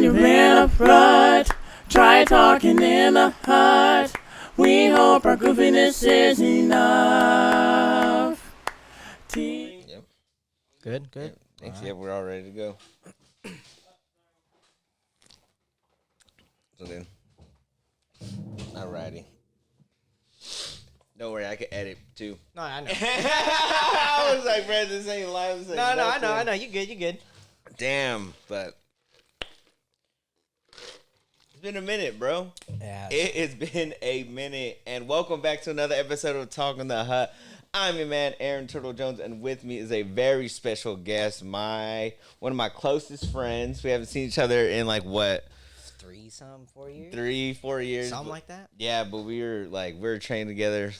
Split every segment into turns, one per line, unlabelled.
when you're in a rut, try talking in the hut. We hope our goofiness is enough.
Yep.
Good.
Yep. Thanks. Yeah, we're all ready to go. So then, alrighty. Don't worry, I can edit too.
No, I know.
I was like, Brad, this ain't live. This ain't
I
nothing.
know. You good.
Damn, but it's been a minute, bro.
Yeah.
It has been a minute, and welcome back to another episode of Talkn the Hut. I'm your man, Aaron Turtle Jones, and with me is a very special guest, one of my closest friends. We haven't seen each other in
4 years?
3-4 years.
Something like that?
Yeah, but we were trained together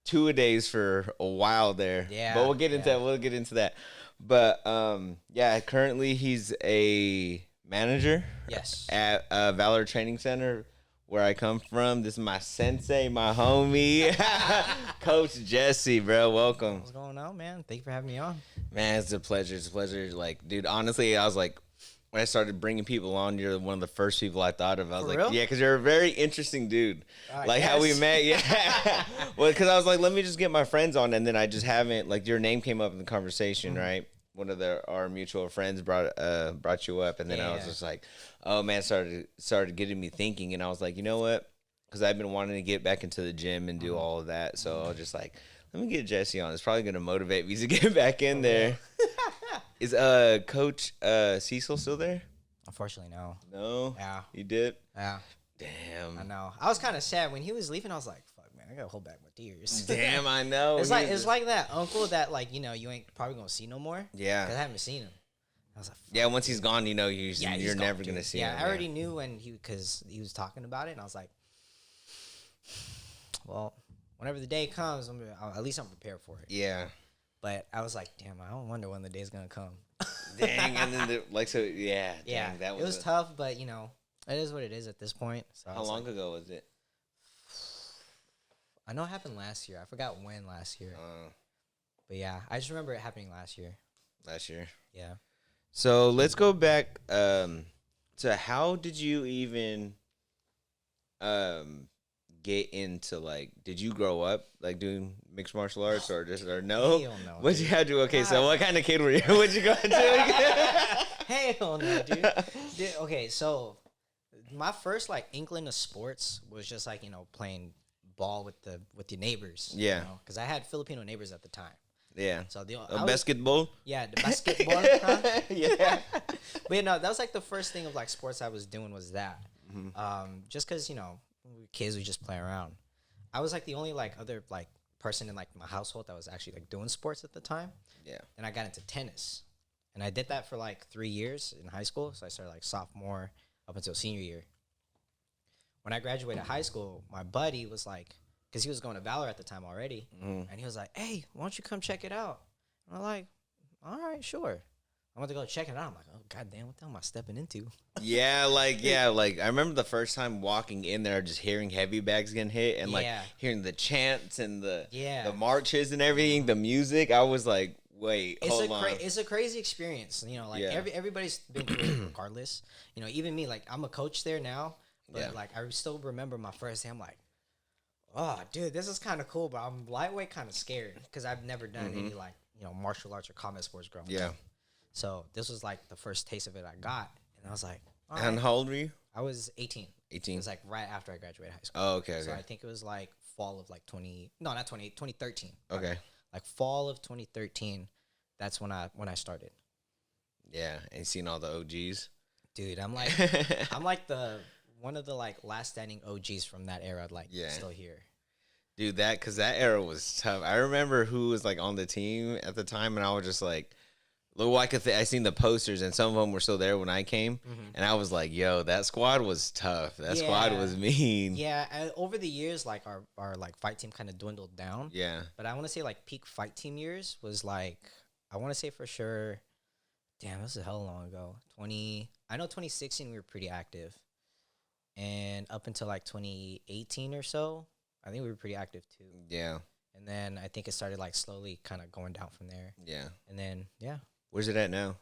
2-a-days for a while there.
Yeah.
But we'll get into that. We'll get into that. But currently he's a manager.
Yes.
At Valor Training Center, where I come from. This is my sensei, my homie, Coach Jesse, bro. Welcome.
What's going on, man? Thank you for having me on.
Man, it's a pleasure. Dude, honestly, I was like, when I started bringing people on, you're one of the first people I thought of. I was
For
like,
real?
yeah, because you're a very interesting dude. How we met, yeah. Well, because I was like, let me just get my friends on, and then I just haven't, your name came up in the conversation, right? One of our mutual friends brought you up, and then I was just like, oh man, started getting me thinking, and I was like, you know what? Because I've been wanting to get back into the gym and do all of that, so I was just like, let me get Jesse on. It's probably gonna motivate me to get back in there. Is Coach Cecil still there?
Unfortunately, no.
No.
Yeah.
He did.
Yeah.
Damn.
I know. I was kind of sad when he was leaving. I was like, "Fuck, man, I gotta hold back my tears."
Damn, I know.
It's like that uncle that you ain't probably gonna see no more.
Yeah.
Because I haven't seen him. I was like, fuck.
Yeah. Once he's gone, you're
He's
never
gone,
gonna
dude.
see him.
Yeah, I already knew because he was talking about it, and I was like, well, whenever the day comes, at least I'm prepared for it.
Yeah.
But I was like, damn, I don't wonder when the day's gonna come.
Dang, and then
Yeah,
dang, that
it was tough, but it is what it is at this point. So
how long ago was it?
I know it happened last year. I forgot when last year. But yeah, I just remember it happening last year.
Last year.
Yeah.
So let's go back to how did you even get into did you grow up doing mixed martial arts or no?
Hell no.
What'd you have to do? Okay, so what kind of kid were you? What'd you go into?
Hell no, dude. Okay, so my first inkling of sports was just playing ball with your neighbors.
Yeah.
Because I had Filipino neighbors at the time.
Yeah.
So
basketball?
Yeah, the basketball. Huh?
Yeah.
But that was the first thing of sports I was doing was that. Just because when we were kids, we just play around. I was the only other person in my household that was actually doing sports at the time.
Yeah.
And I got into tennis, and I did that for 3 years in high school. So I started sophomore up until senior year. When I graduated high school, my buddy was because he was going to Valor at the time already, and he was like, "Hey, why don't you come check it out?" And I'm like, "All right, sure." I went to go check it out. I'm like, "Oh goddamn, what the hell am I stepping into?"
Yeah, I remember the first time walking in there, just hearing heavy bags getting hit, and hearing the chants and the marches and everything, the music. I was like, wait, hold on.
It's a crazy experience. Everybody's been through it regardless. Even me, I'm a coach there now, but I still remember my first day. I'm like, oh, dude, this is kind of cool, but I'm lightweight, kind of scared because I've never done any martial arts or combat sports growing up. So this was the first taste of it I got, and I was like, all right.
And how old were you?
I was 18.
18.
It was right after I graduated high school.
Oh, okay.
So I think it was fall of 2013.
Okay.
Fall of 2013. That's when I started.
Yeah, and seeing all the OGs.
Dude, I'm the one of the last standing OGs from that era. Still here.
Dude, because that era was tough. I remember who was on the team at the time, and I was just I seen the posters, and some of them were still there when I came, and I was like, "Yo, that squad was tough. That squad was mean."
Yeah, over the years, our fight team kind of dwindled down.
Yeah,
but I want to say peak fight team years was I want to say for sure. Damn, this is a hell long ago. I know 2016 we were pretty active, and up until 2018 or so, I think we were pretty active too.
Yeah,
and then I think it started slowly kind of going down from there.
Yeah,
and then
Where's it at now?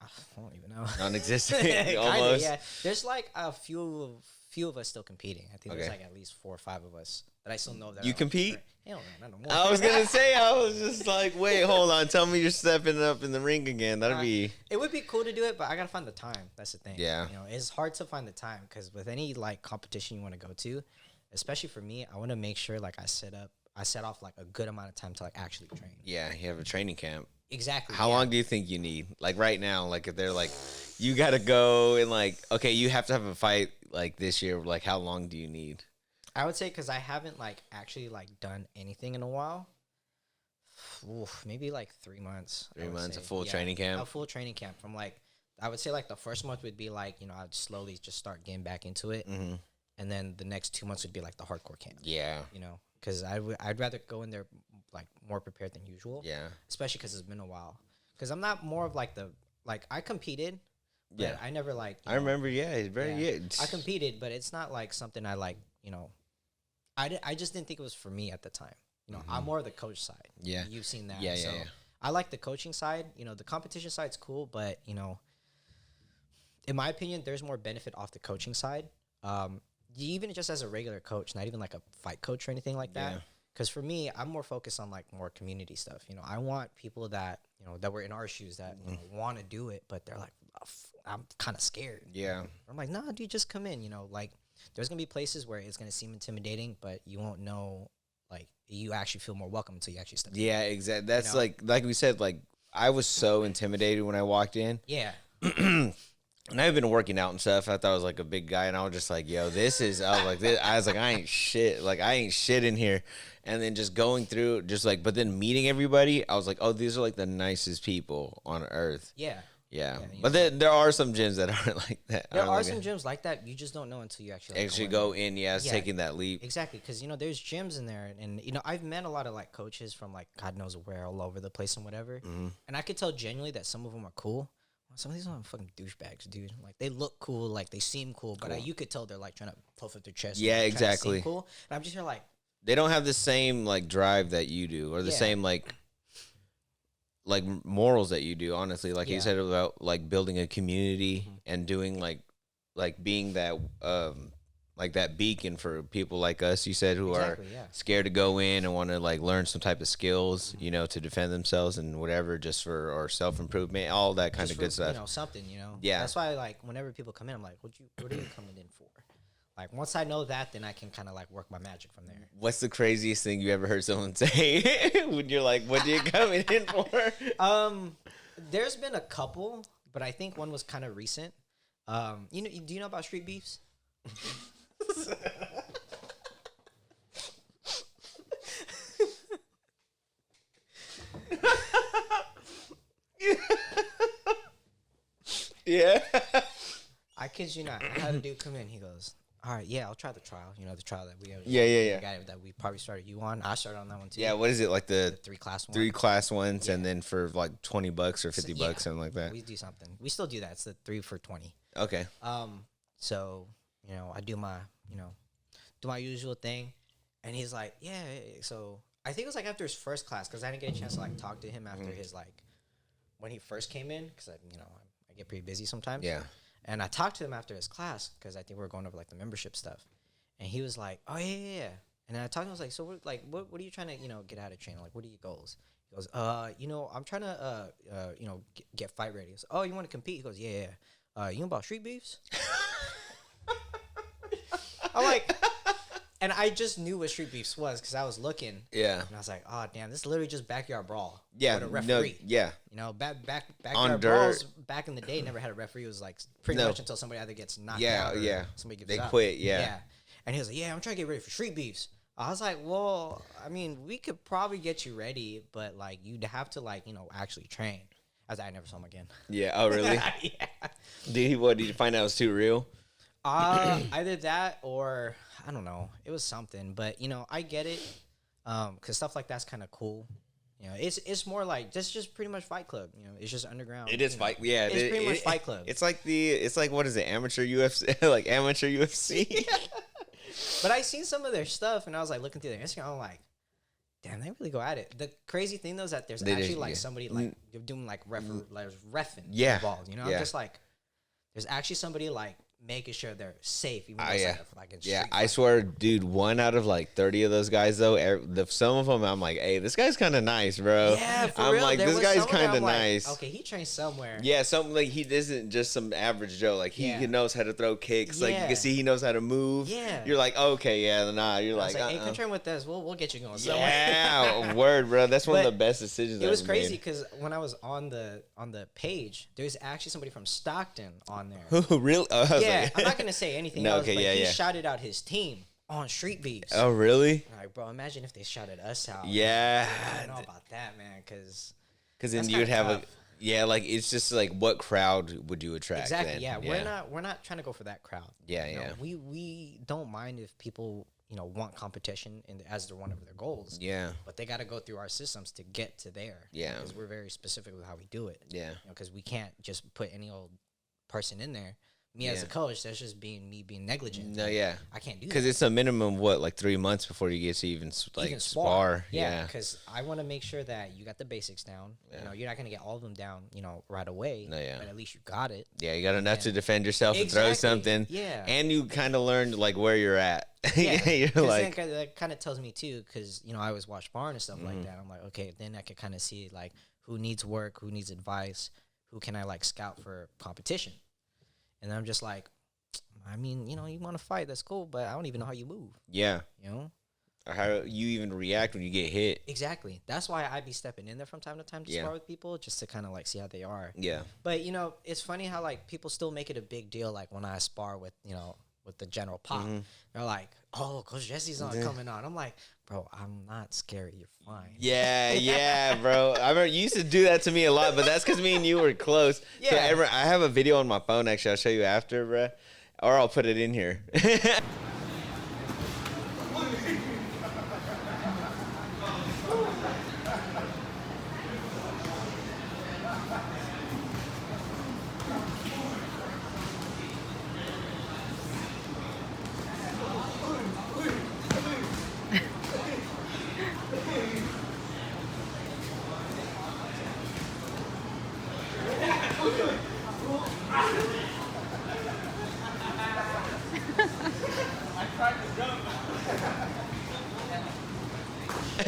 I don't even know.
Non-existent,
Kinda,
almost.
yeah. There's like a few of us still competing. I think there's
Okay.
like at least 4 or 5 of us that I still know that.
You
are on
compete?
track. Hell no, not no more.
I was gonna say, I was just like, wait, hold on, tell me you're stepping up in the ring again. That'd be.
It would be cool to do it, but I gotta find the time. That's the thing.
Yeah.
You know, it's hard to find the time because with any like competition you want to go to, especially for me, I want to make sure like I set off like a good amount of time to like actually train.
Yeah, you have a training camp.
Exactly.
How long do you think you need? Like right now, like if they're like, you gotta go and like, okay, you have to have a fight like this year. Like, how long do you need?
I would say because I haven't like actually like done anything in a while. Oof, maybe like 3 months.
3 months, a full training camp.
A full training camp from like, I would say like the first month would be like, you know, I'd slowly just start getting back into it,
Mm-hmm.
and then the next 2 months would be like the hardcore camp.
Yeah,
You know, because I'd rather go in there like more prepared than usual.
yeah,
Especially because it's been a while. Because I'm not more of like I competed. But
yeah.
I never like.
I remember. Yeah, it's very.
Yeah.
Yeah.
I competed, but it's not like something I like. You know, I just didn't think it was for me at the time. You know, I'm more of the coach side.
Yeah.
You've seen that.
Yeah, yeah,
So
yeah.
I like the coaching side. You know, the competition side's cool, but you know, in my opinion, there's more benefit off the coaching side. Even just as a regular coach, not even like a fight coach or anything like that.
Yeah.
Because for me, I'm more focused on like more community stuff. You know, I want people that you know that were in our shoes that you know, want to do it, but they're like, oh, I'm kind of scared.
Yeah.
I'm like, nah, dude, just come in. You know, like there's gonna be places where it's gonna seem intimidating, but you won't know. Like you actually feel more welcome until you actually step in.
Yeah, exactly. That's
know?
like we said. Like I was so intimidated when I walked in.
Yeah.
And I've been working out and stuff. I thought I was like a big guy, and I was just like, "Yo, this is." I was like, this, I was like, "I ain't shit. Like, I ain't shit in here." And then just going through, just like, but then meeting everybody, I was like, "Oh, these are like the nicest people on earth."
Yeah.
Yeah,
Yeah,
but then there are some gyms that aren't like that.
There
aren't
are
like
some
that.
gyms like that. You just don't know until you actually
Actually
in
go
there.
in. Yeah, it's
Yeah.
taking that leap.
Exactly, because you know there's gyms in there, and you know I've met a lot of like coaches from like God knows where, all over the place and whatever, and I could tell genuinely that some of them are cool. Some of these are fucking douchebags, dude. Like they look cool, like they seem cool, but you could tell they're like trying to puff up their chest.
Yeah,
and trying to seem
exactly.
Cool, and I'm just here like,
They don't have the same like drive that you do, or the
Yeah.
same like morals that you do. Honestly, like you
Yeah.
said about like building a community and doing like being that like that beacon for people like us. You said who
Exactly,
are
yeah.
scared to go in and want to like learn some type of skills, you know, to defend themselves and whatever, just for or self improvement, all that kind
just
of
for,
good stuff.
You know, something. You know.
Yeah.
That's why like whenever people come in, I'm like, what are you coming in for? Like once I know that, then I can kind of like work my magic from there.
What's the craziest thing you ever heard someone say when you're like, "What are you coming in for?"
There's been a couple, but I think one was kind of recent. You know, do you know about street beefs?
Yeah.
I kid you not. I had a dude come in. He goes, "All right, yeah, I'll try the trial. You know, the trial that we
Yeah.
the guy that we probably started you on. I started on that one too.
Yeah, what is it like the
3 class one.
3 class ones, and
Yeah.
then for like $20 or $50,
Yeah.
something like that?
We do something. We still do that. It's the 3 for 20.
Okay.
So you know, I do my usual thing, and he's like, yeah. So I think it was like after his first class because I didn't get a chance to like talk to him after his like when he first came in because I get pretty busy sometimes.
Yeah.
And I talked to him after his class because I think we were going over like the membership stuff, and he was like, oh yeah. And then I talked to him, I was like, so what are you trying to get out of training? Like, what are your goals? He goes, I'm trying to get fight ready. I was, oh, you want to compete? He goes, yeah. You know about street beefs? I'm like, and I just knew what street beefs was because I was looking.
Yeah.
And I was like, oh damn, this is literally just backyard brawl.
Yeah.
With a referee.
No, yeah.
You know, backyard
On
brawls
dirt.
back in the day never had a referee. It was like pretty
No.
much until somebody either gets knocked
Yeah,
out or
yeah.
somebody gives
They
up.
quit, yeah.
And he was like, yeah, I'm trying to get ready for street beefs. I was like, well, I mean, we could probably get you ready, but like you'd have to like, actually train. I was like, I never saw him again.
Yeah. Oh, really?
Yeah.
Did you find out it was too real?
Either that or I don't know. It was something, but I get it. Cause stuff like that's kind of cool. It's more like just pretty much Fight Club. It's just underground.
It is fight. Yeah.
It's pretty much Fight Club.
It's like what is it? Amateur UFC, like amateur UFC.
But I seen some of their stuff and I was like looking through their Instagram. I'm like, Damn, they really go at it. The crazy thing though is that there's
They
actually
just-
like
yeah.
somebody like you're doing like reffing
Yeah.
involved. You know,
Yeah.
I'm just like there's actually somebody like making sure they're safe. Even though
Oh,
it's
yeah.
like a fucking
Yeah,
street
I
fight.
swear, dude, 1 out of like 30 of those guys, though, some of them, I'm like, hey, this guy's kind of nice, bro.
Yeah, for
I'm
real.
like,
There
this
was
guy's
some where
kind of
I'm like,
nice.
okay, he trains somewhere.
Yeah, something like he isn't just some average Joe. Like he
Yeah.
knows how to throw kicks. Like you
Yeah.
can see he knows how to move.
Yeah.
You're like, okay, yeah, nah. You're
I was
like,
like, hey, come train with us. We'll get you going somewhere.
yeah, word, bro. That's one of
But
the best decisions.
It was
I've
crazy
made.
because when I was on the page, there's actually somebody from Stockton on there.
Who really? Oh, I was
Yeah,
like-
I'm not gonna say anything
No,
else,
okay,
but
yeah,
he
yeah.
shouted out his team on Street Beefs.
Oh, really?
Like, bro, imagine if they shouted us out.
Yeah.
I don't know about that, man, because
Because then
That's
you would
kinda
have a
tough.
yeah, like it's just like what crowd would you attract?
exactly,
then?
yeah, we're not trying to go for that crowd.
Yeah,
You know,
yeah.
we don't mind if people want competition as they're one of their goals.
Yeah,
But they got to go through our systems to get to there.
Yeah.
Because we're very specific with how we do it.
yeah,
Because we can't just put any old person in there. Me as a
Yeah.
coach, that's just me being negligent.
no, yeah.
I can't do
Because
that.
it's a minimum of what, like 3 months before you get to even like
Even
spar.
Yeah,
Yeah,
because I want to make sure that you got the basics down.
Yeah.
You're not gonna get all of them down, right away.
No, yeah.
But at least you got it.
yeah. You got enough to
Yeah.
defend yourself and throw
Exactly.
something.
Yeah.
and you kind of learned like where you're at.
Yeah,
you're
'cause
like,
then that kind of tells me too, because I always watch Barn and stuff
Mm-hmm.
like that. I'm like, okay, then I can kind of see like who needs work, who needs advice, who can I like scout for competition, and I'm just like, I mean, you want to fight, that's cool, but I don't even know how you move,
yeah,
you know.
or how you even react when you get hit.
Exactly. That's why I be stepping in there from time to time to
Yeah.
spar with people, just to kind of like see how they are.
Yeah,
But it's funny how like people still make it a big deal, like when I spar with with the general pop.
Mm-hmm.
They're like, "Oh, Coach Jesse's not coming on." I'm like, "Bro, I'm not scary. You're fine."
yeah, yeah, bro. I remember you used to do that to me a lot, but that's because me and you were close. So
Yeah.
I have a video on my phone. Actually, I'll show you after, bro, or I'll put it in here.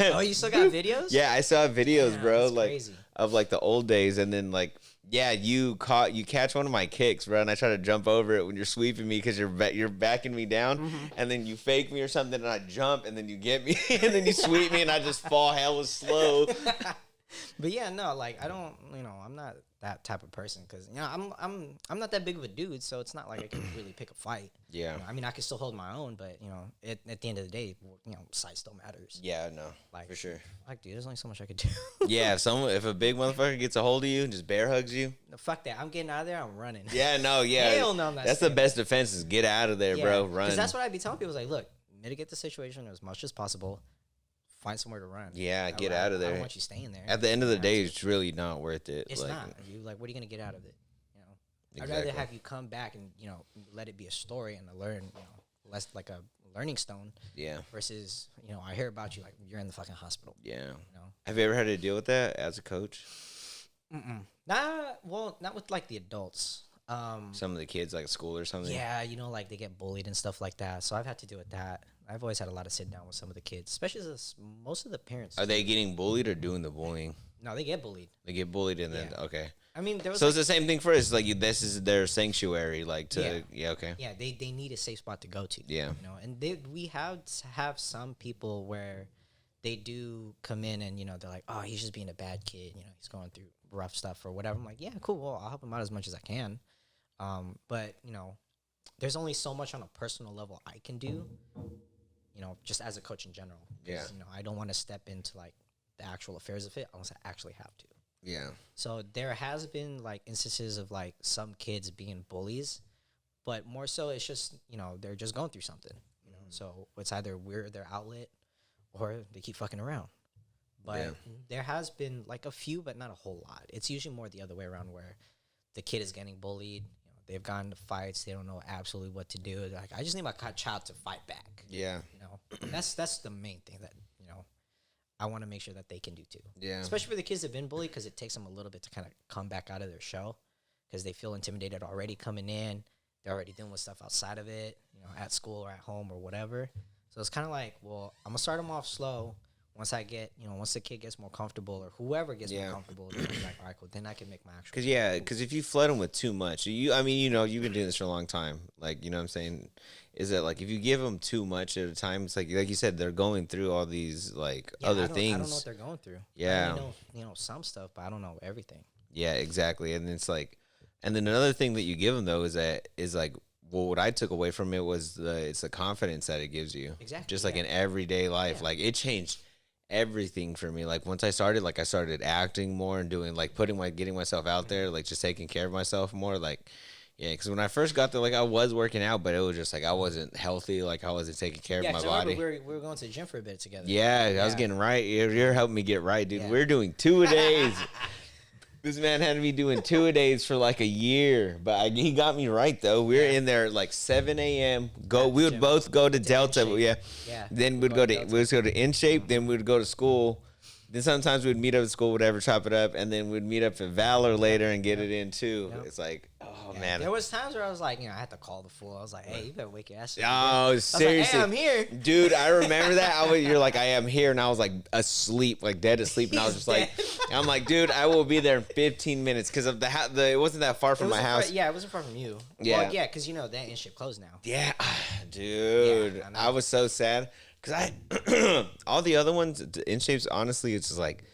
Oh, you still got videos?
Yeah, I saw videos,
Yeah,
bro,
that's
like
crazy.
of like the old days, and then like you catch one of my kicks, bro, and I try to jump over it when you're sweeping me because you're backing me down,
Mm-hmm.
and then you fake me or something, and I jump, and then you get me, and then you sweep me, and I just fall hella slow.
But yeah, no, like I don't, I'm not that type of person because I'm not that big of a dude, so it's not like I can really pick a fight.
Yeah.
I mean, I can still hold my own, but at the end of the day, size still matters.
Yeah, no,
Like
for sure.
Like, dude, there's only so much I could do.
Yeah, if a big motherfucker gets a hold of you and just bear hugs you.
No, fuck that. I'm getting out of there. I'm running.
Yeah, no, yeah.
Hell no, I'm not
That's the
staying.
best defense is get out of there, bro. Run.
Because that's what I'd be telling people. Is like, look, mitigate the situation as much as possible. Find somewhere to run.
Yeah, get
I-
out of
I
there.
don't want you staying there.
At the end of the
You know,
day, it's really not worth it.
it's
like,
not. You like, what are you gonna get out of it? I'd
Exactly.
rather have you come back and let it be a story and learn, less like a learning stone
Yeah,
versus I hear about you like you're in the fucking hospital.
yeah.
know?
Have you ever had to deal with that as a coach?
Not with like the adults.
Some of the kids, like at school or something.
Yeah, like they get bullied and stuff like that. So I've had to deal with that. I've always had a lot of sit down with some of the kids, especially most of the parents.
Are they getting bullied or doing the bullying?
No, they get bullied.
They get bullied and then
Yeah.
okay.
I mean, there was
So
like,
it's the same thing for us. Like this is their sanctuary. Like to yeah, okay.
yeah, they need a safe spot to go to.
Yeah.
And we have some people where they do come in and they're like, oh, he's just being a bad kid. He's going through rough stuff or whatever. I'm like, yeah, cool. Well, I'll help him out as much as I can. But there's only so much on a personal level I can do. Just as a coach in general. 'Cause,
Yeah.
I don't want to step into like the actual affairs of it unless I actually have to.
Yeah.
So there has been like instances of like some kids being bullies, but more so it's just they're just going through something. So it's either we're their outlet or they keep fucking around. But
Yeah.
there has been like a few, but not a whole lot. It's usually more the other way around where the kid is getting bullied. They've gotten into fights. They don't know absolutely what to do. They're like, I just need my child to fight back.
Yeah.
That's the main thing that I want to make sure that they can do too.
Yeah.
Especially for the kids that have been bullied, because it takes them a little bit to kind of come back out of their shell, because they feel intimidated already coming in. They're already dealing with stuff outside of it, at school or at home or whatever. So it's kind of like, well, I'm gonna start them off slow. Once I get, once the kid gets more comfortable, or whoever gets more comfortable, then I'm like, all right, cool. Then I can make my actual.
Because if you flood them with too much, you've been doing this for a long time. Like, you know what I'm saying? Is that like if you give them too much at a time, it's like you said, they're going through all these other things.
I don't know what they're going through.
Yeah.
I know, some stuff, but I don't know everything.
Yeah, exactly. And it's like, and then another thing that you give them though is like, well, what I took away from it was it's the confidence that it gives you.
Exactly.
Just like in everyday life, like it changed everything for me. Like once I started acting more and doing getting myself out there, like just taking care of myself more. Like, yeah, because when I first got there, like I was working out, but it was just like I wasn't healthy. Like I wasn't taking care of my body.
We were going to the gym for a bit together.
Yeah, I was getting right. You're helping me get right, dude. We're doing 2 a days. This man had me doing 2 a days for like a year, but he got me right though. We were in there like 7 a.m. We would both go to Delta. Yeah. Then we'd go to In Shape. Then we'd go to school. Then sometimes we'd meet up at school, whatever, chop it up, and then we'd meet up at Valor later and get it in too. Yep. It's like, oh man.
There was times where I was like, I had to call the fool. I was like, hey, you better wake your ass up.
Oh, seriously.
Like, hey, I'm here.
Dude, I remember that. You're like, I am here. And I was like asleep, like dead asleep. And I was just like, I'm like, dude, I will be there in 15 minutes because of it wasn't that far from my house.
It wasn't far from you.
Yeah.
Well, yeah, because that In-Shape closed now.
Yeah. Dude,
Yeah,
I was so sad because all the other ones, In-Shapes, honestly, it's just like,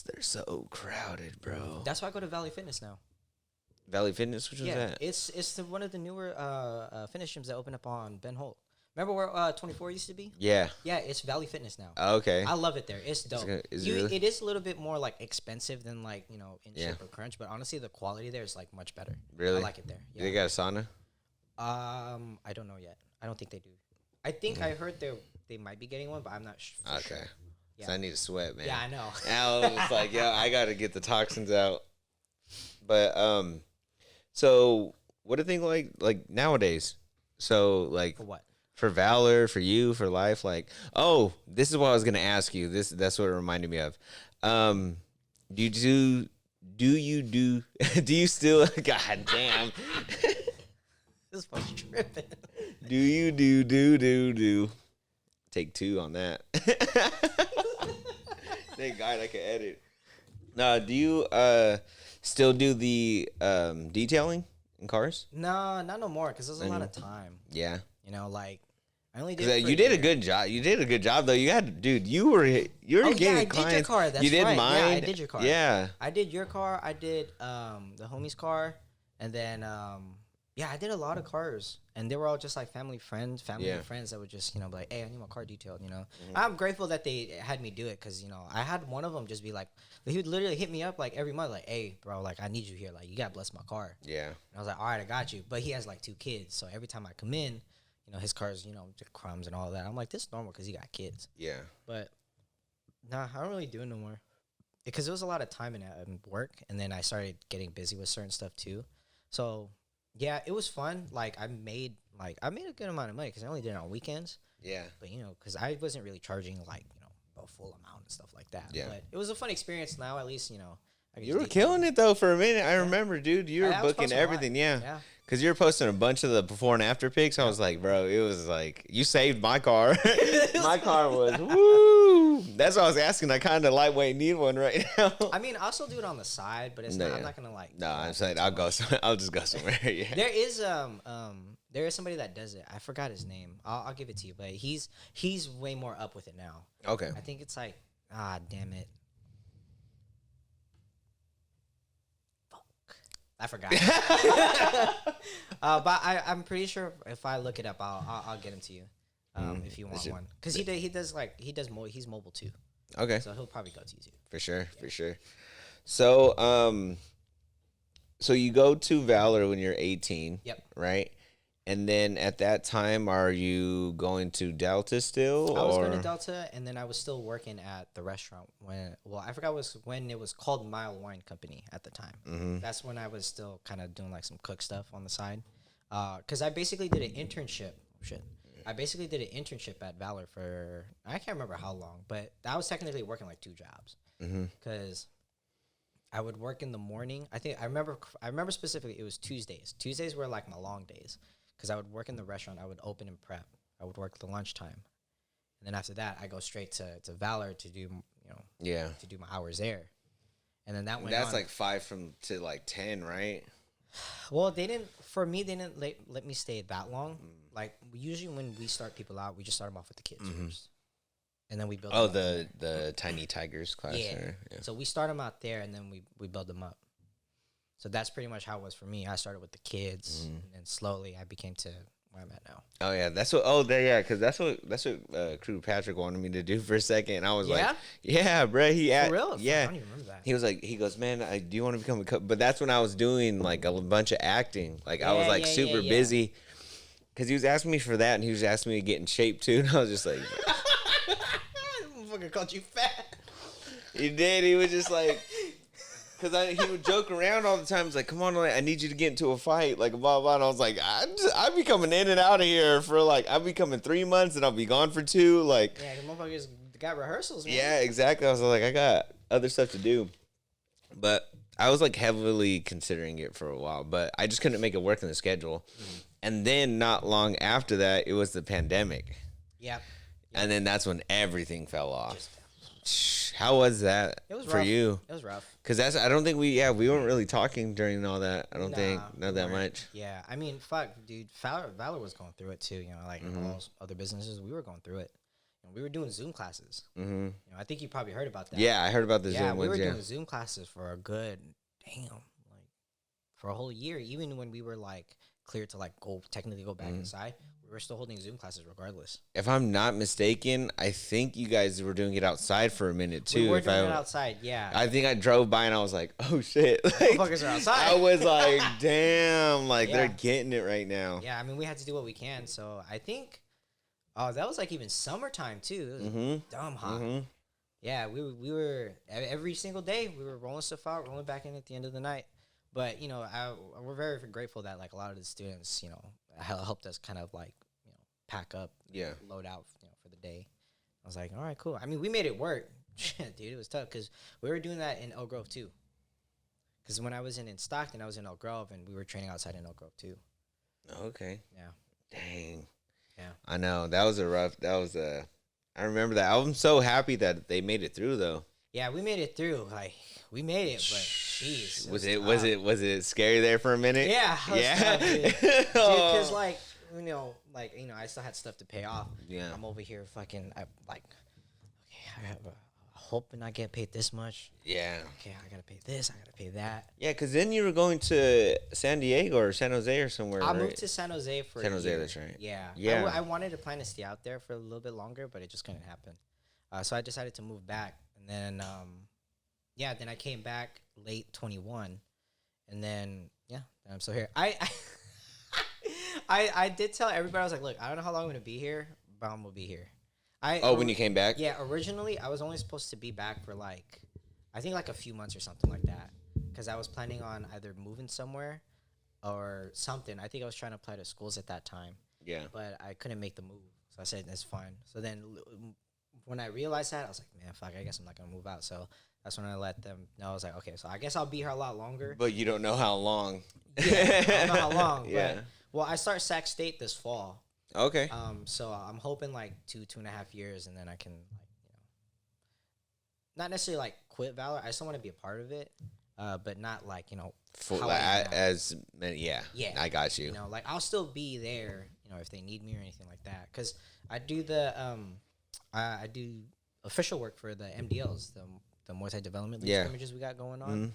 they're so crowded, bro.
That's why I go to Valley Fitness now.
Valley Fitness, which was that?
It's one of the newer fitness gyms that opened up on Ben Holt. Remember where 24 used to be?
Yeah.
Yeah, it's Valley Fitness now.
Okay.
I love it there. It's dope.
Is it really?
It is a little bit more like expensive than like In-Shape or Crunch, but honestly the quality there is like much better.
Really?
I like it there. Yeah.
They got a sauna?
I don't know yet. I don't think they do. I think I heard they might be getting one, but I'm not sure.
Okay.
Sure. Yeah.
So I need to sweat, man.
Yeah, I know.
I was like, yo, I got to get the toxins out. But so what do you think like nowadays? So like
For what?
For Valor, for you, for life, like, oh, this is what I was gonna ask you. That's what it reminded me of. Do you still God damn.
This fucking tripping.
Do you do take 2 on that. Thank God I can edit. Do you still do the detailing in cars?
No, not no more, because there's a lot of time.
Yeah.
Like I only did.
You did a good job. You did a good job though. You had, dude. You were getting clients.
I did your car. That's
you did
right.
mine.
Yeah, I did your car.
Yeah.
I did your car. I did the homie's car, and then I did a lot of cars, and they were all just like family and friends that would just be like, hey, I need my car detailed. I'm grateful that they had me do it, because I had one of them just be like, he would literally hit me up like every month, like, hey, bro, like I need you here, like you gotta bless my car.
Yeah.
And I was like, all right, I got you. But he has like 2 kids, so every time I come in, his car's crumbs and all that. I'm like, this is normal because he got kids.
Yeah.
But nah, I don't really do it no more, because there was a lot of time in work, and then I started getting busy with certain stuff too. So yeah, it was fun. Like I made a good amount of money because I only did it on weekends.
Yeah.
But because I wasn't really charging like a full amount and stuff like that.
Yeah.
But it was a fun experience. Now at least I
You were killing it though for a minute. I remember, dude. You were booking everything. Yeah. Because you were posting a bunch of the before and after pics. I was like, bro, it was like, you saved my car. My car was, woo. That's what I was asking. I kind of lightweight need one right now.
I mean, I'll still do it on the side, but I'm not going to like.
No, I'm saying I'll just go somewhere. Yeah.
There is somebody that does it. I forgot his name. I'll give it to you, but he's way more up with it now.
Okay.
I think it's like, damn it. I forgot. But I'm pretty sure if I look it up, I'll get him to you if you want one. Because he's mobile too.
Okay.
So he'll probably go to you too.
For sure. So so you go to Valor when you're 18.
Yep.
Right? And then at that time, are you going to Delta still?
I was going to Delta, and then I was still working at the restaurant I forgot when it was called Mile Wine Company at the time.
Mm-hmm.
That's when I was still kind of doing like some cook stuff on the side. Because I basically did an internship. I basically did an internship at Valor for, I can't remember how long, but I was technically working like 2 jobs. Because I would work in the morning. I remember specifically it was Tuesdays. Tuesdays were like my long days because I would work in the restaurant. I would open and prep. I would work the lunchtime. And then after that, I go straight to Valor to do, to do my hours there. And then that went
That's
on.
like 5 to like 10, right?
Well, they didn't let me stay that long. Like, usually when we start people out, we just start them off with the kids first. And then we build them up.
The Tiny Tigers class.
Yeah. So we start them out there, and then we build them up. So that's pretty much how it was for me. I started with the kids, and then slowly I became to where I'm at now.
Oh yeah, that's what. Because that's what Crew Patrick wanted me to do for a second. I was like, yeah, bro.
For real?
Yeah.
I don't even remember that.
He goes, man, do you want to become a coach? But that's when I was doing like a bunch of acting. Like I was like super busy. Because he was asking me for that, and he was asking me to get in shape too, and I was just like,
fucking called you fat.
He did. He was just like, because he would joke around all the time. He's like, come on, I need you to get into a fight, like blah blah. And I was like, I'd be coming in and out of here for like, I'd be coming 3 months and I'll be gone for 2. Like,
yeah, the motherfuckers got rehearsals, man.
Yeah, exactly. I was like, I got other stuff to do, but I was like heavily considering it for a while, but I just couldn't make it work in the schedule. And then not long after that, it was the pandemic.
Yep.
And then that's when everything fell off. How was that for you?
It was rough.
Because I don't think we weren't really talking during all that. I don't think, not that much.
Yeah, I mean, fuck, dude. Valor was going through it too. You know, like all other businesses, we were going through it. And we were doing Zoom classes. You know, I think you probably heard about that.
Yeah, I heard about the Zoom ones.
We were doing Zoom classes for a good, for a whole year. Even when we were like cleared to like technically go back inside, we were still holding Zoom classes regardless.
If I'm not mistaken, I think you guys were doing it outside for a minute too.
We were doing it outside, yeah.
I think I drove by and I was like, oh shit. Like,
motherfuckers are outside.
I was like, damn, like they're getting it right now.
Yeah, I mean, we had to do what we can. So I think, that was like even summertime too. It was dumb hot. Yeah, we were every single day we were rolling stuff out, rolling back in at the end of the night. But, you know, we're very grateful that, like, a lot of the students, you know, helped us kind of, like, you know, pack up, load out, you know, for the day. I was like, all right, cool. I mean, we made it work. Shit, dude, it was tough because we were doing that in Elk Grove, too. Because when I was in Stockton, I was in Elk Grove, and we were training outside in Elk Grove, too.
Okay.
Yeah.
Dang.
Yeah.
I know. I remember that. I'm so happy that they made it through, though.
Yeah, we made it through. Like, we made it, but jeez.
Was it scary there for a minute?
Yeah.
Yeah.
Because like I still had stuff to pay off.
Yeah.
I'm over here fucking I have hoping I get paid this much.
Yeah.
Okay, I gotta pay this. I gotta pay that.
Yeah, because then you were going to San Diego or San Jose or somewhere.
I moved to San Jose for
San
a
Jose.
year.
That's right.
Yeah.
Yeah.
I wanted to plan to stay out there for a little bit longer, but it just couldn't happen. So I decided to move back, and then then I came back late 21, and then I'm still here. I did tell everybody, I was like, look, I don't know how long I'm gonna be here, but I'm gonna be here.
When you came back?
Yeah, originally I was only supposed to be back for like, I think like a few months or something like that, because I was planning on either moving somewhere or something. I think I was trying to apply to schools at that time.
Yeah.
But I couldn't make the move, so I said that's fine. So then when I realized that, I was like, man, fuck, I guess I'm not gonna move out. So that's when I let them know. I was like, okay, so I guess I'll be here a lot longer.
But you don't know how long.
Yeah, I don't know how long.
Yeah.
But, well, I start Sac State this fall.
Okay.
So I'm hoping like 2.5 years, and then I can not necessarily like quit Valor. I still want to be a part of it, but not like
Full, as many. Yeah.
Yeah.
I got you.
You know, like I'll still be there. If they need me or anything like that, because I do I do official work for the MDLs, the Muay Thai Development League scrimmages we got going on.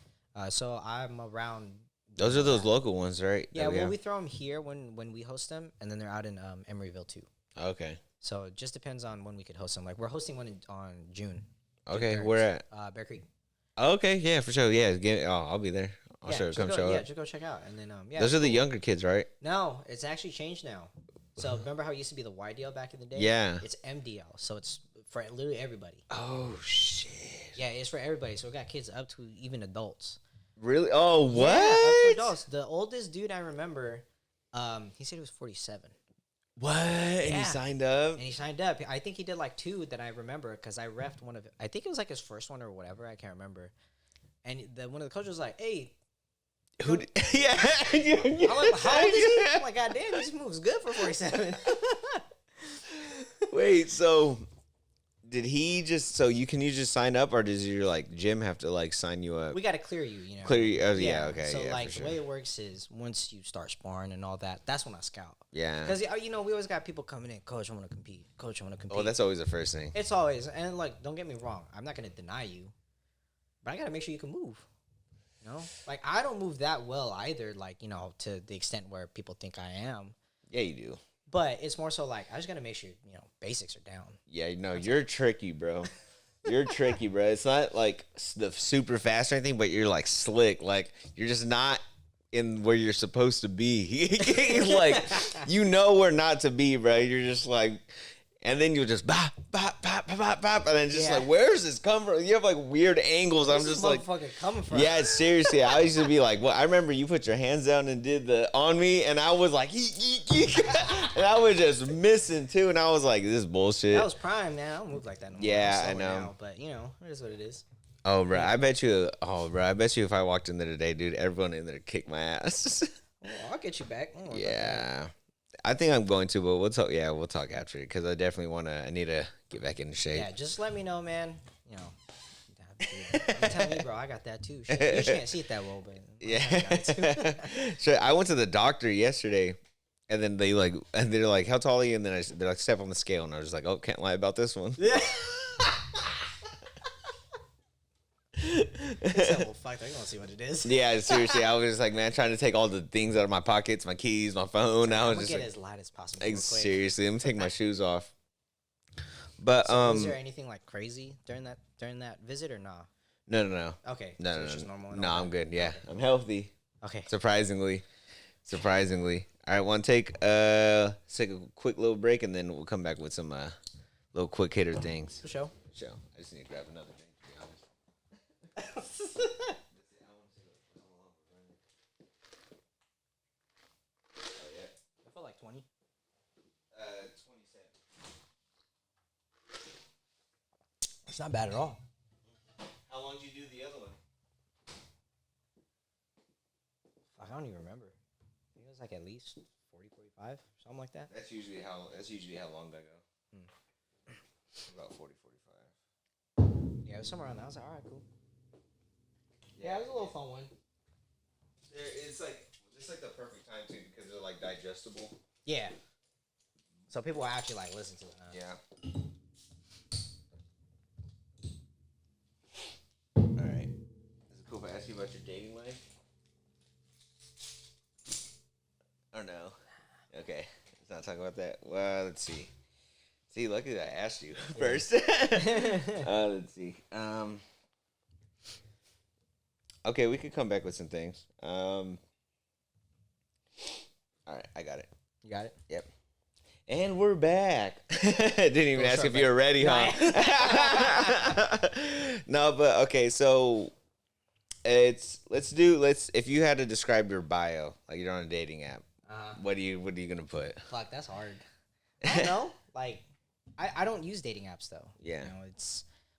So I'm around.
Those are those local ones, right?
Yeah, well, we throw them here when we host them, and then they're out in Emeryville too.
Okay.
So it just depends on when we could host them. Like we're hosting one on June.
Okay, where at?
Bear Creek.
Okay, yeah, for sure. Yeah, I'll be there. I'll come show up.
Yeah, just go check out, and then
Those are the younger kids, right?
No, it's actually changed now. So remember how it used to be the YDL back in the day?
Yeah.
It's MDL, so it's for literally everybody.
Oh shit.
Yeah, it's for everybody. So we got kids up to even adults.
Really? Oh, what?
Yeah, up to adults. The oldest dude I remember, he said he was 47.
What? And
Yeah.
he signed up?
And he signed up. I think he did like 2 that I remember because I refed one of it. I think it was like his first one or whatever. I can't remember. And one of the coaches was like, "Hey."
Who? Yeah.
I'm like, how old is he? I'm like, God damn, this move's good for 47.
Wait, so did he just? So you just sign up, or does your like gym have to like sign you up?
We got to clear you, you know.
Clear you? Oh, yeah. Okay.
So
yeah,
like
for
the
sure.
way it works is once you start sparring and all that, that's when I scout.
Yeah.
Because you know we always got people coming in, Coach, I want to compete. Coach, I want to compete.
Oh, that's always the first thing.
It's always, and like, don't get me wrong, I'm not gonna deny you, but I gotta make sure you can move. You know, like I don't move that well either. Like, you know, to the extent where people think I am.
Yeah, you do.
But it's more so like I just gotta make sure, you know, basics are down.
Yeah, no, you're tricky, bro. You're tricky, bro. It's not like the super fast or anything, but you're like slick. Like you're just not in where you're supposed to be. Like you know where not to be, bro. You're just like, and then you'll just bop, bop, bop, bop, bop, bop, and then just like, where's this come from? You have like weird angles. I'm just like,
motherfucker coming from?
yeah, seriously. I used to be like, well, I remember you put your hands down and did the on me, and I was like, yeek, yeek, yeek. And I was just missing too, and I was like, this is bullshit.
That was prime, man. I don't move like that no more.
Yeah,
I'm
I
slower
know.
now, but you know, it is what it is.
Oh, bro, I bet you. Oh, bro, I bet you if I walked in there today, dude, everyone in there kicked my ass.
Well, I'll get you back. Don't worry about
Yeah, I think I'm going to, but we'll talk. Yeah, we'll talk after it because I definitely want to. I need to get back into
that.
shape.
Yeah, just let me know, man. You know, I'm telling you, bro, I got that too. Shit, you can't see it that well, but
Yeah.
I got it too.
So I went to the doctor yesterday, and then they're like, "How tall are you?" And then they're like, "Step on the scale," and I was like, "Oh, can't lie about this one."
Yeah. They said, well, fuck, they're gonna see what it is.
Yeah, seriously, I was just like, man, trying to take all the things out of my pockets, my keys, my phone. I
I'm
was
gonna
just
get
like,
as light as possible. Real quick.
seriously, I'm gonna take my shoes off. But
So was there anything like crazy during that visit or nah?
no,
Okay.
no,
so
no,
it's just
no,
normal and
no,
all
I'm
that.
good. Yeah, I'm healthy.
Okay.
Surprisingly. All right, want to take a quick little break, and then we'll come back with some little quick hitter things.
For sure.
So I just need to grab another drink, to be honest.
I felt like 20.
27.
It's not bad at all.
How long did you do the other one?
Fuck, I don't even remember. I think it was like at least 40, 45, something like that.
That's usually how long I go. About 40, 45.
Yeah, it was somewhere around there. I was like, all right, cool. Yeah, it was a little fun one.
It's like the perfect time too because they're like digestible.
Yeah. So people will actually like listen to it.
Yeah. All right. Is it cool if I ask you about your dating life? Or no? Okay. Let's not talk about that. Well, let's see. See, luckily I asked you first. Let's see. Okay, we could come back with some things. All right, I got it.
You got it?
Yep. And we're back. Didn't even ask if you were ready, huh? No, but okay, so if you had to describe your bio, like you're on a dating app, what are you gonna put?
Fuck, that's hard. I don't know. Like, I don't use dating apps though.
Yeah.
You know,